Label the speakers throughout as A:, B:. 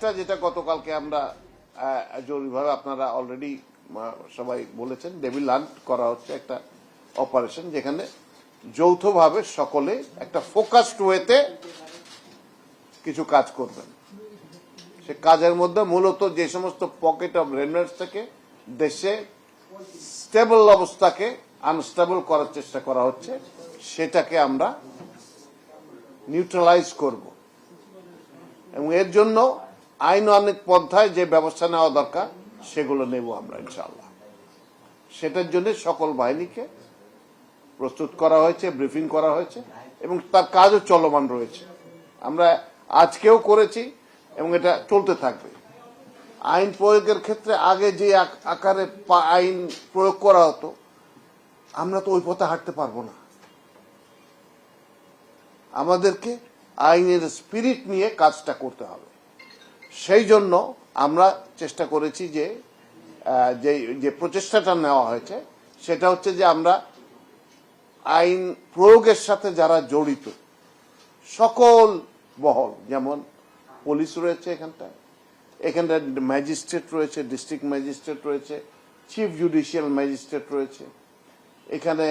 A: আরেকটা যেটা গতকালকে আমরা জরুরিভাবে আপনারা অলরেডি সবাই বলেছেন, ডেভিল হান্ট করা হচ্ছে একটা অপারেশন, যেখানে যৌথভাবে সকলে একটা ফোকাসড ওয়েতে কিছু কাজ করবেন। সে কাজের মধ্যে মূলত যে সমস্ত পকেট অফ রেমিনেন্স থেকে দেশে স্টেবল অবস্থাকে আনস্টেবল করার চেষ্টা করা হচ্ছে, সেটাকে আমরা নিউট্রালাইজ করব এবং এর জন্য আইন অনেক পন্থায় যে ব্যবস্থা নেওয়া দরকার সেগুলো নেব আমরা ইনশাআল্লাহ। সেটার জন্য সকল বাহিনীকে প্রস্তুত করা হয়েছে, ব্রিফিং করা হয়েছে এবং তার কাজও চলমান রয়েছে। আমরা আজকেও করেছি এবং এটা চলতে থাকবে। আইন প্রয়োগের ক্ষেত্রে আগে যে আকারে আইন প্রয়োগ করা হতো, আমরা তো ওই পথে হাঁটতে পারবো না। আমাদেরকে আইনের স্পিরিট নিয়ে কাজটা করতে হবে। সেই জন্য আমরা চেষ্টা করেছি যে প্রচেষ্টাটা নেওয়া হয়েছে সেটা হচ্ছে যে আমরা আইন প্রয়োগের সাথে যারা জড়িত সকল বহল, যেমন পুলিশ রয়েছে এখানটায় ম্যাজিস্ট্রেট রয়েছে, ডিস্ট্রিক্ট ম্যাজিস্ট্রেট রয়েছে, চিফ জুডিশিয়াল ম্যাজিস্ট্রেট রয়েছে, এখানে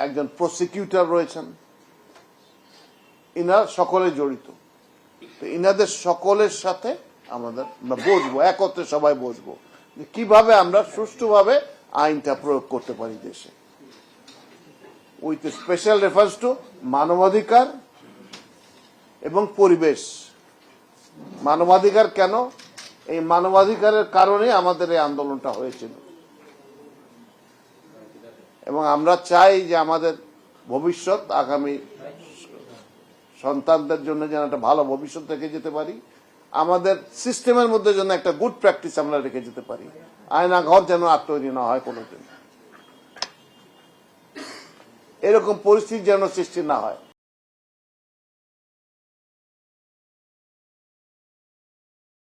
A: একজন প্রসিকিউটর রয়েছেন, ইনারা সকলে জড়িত। তো ইনাদের সকলের সাথে আমরা বসবো, একত্রে সবাই বসবো যে কিভাবে আমরা সুষ্ঠুভাবে আইনটা প্রয়োগ করতে পারি দেশে, উইথ স্পেশাল রেফারেন্স টু মানবাধিকার এবং পরিবেশ। মানবাধিকার কেন? এই মানবাধিকারের কারণে আমাদের এই আন্দোলনটা হয়েছিল এবং আমরা চাই যে আমাদের ভবিষ্যৎ, আগামী সন্তানদের জন্য যেন একটা ভালো ভবিষ্যৎ রেখে যেতে পারি, আমাদের সিস্টেমের মধ্যে যেন একটা গুড প্র্যাকটিস আমরা রেখে যেতে পারি, আয়না ঘর যেন আর তৈরি না হয় কোনোদিন, এরকম পরিস্থিতি যেন সৃষ্টি না হয়।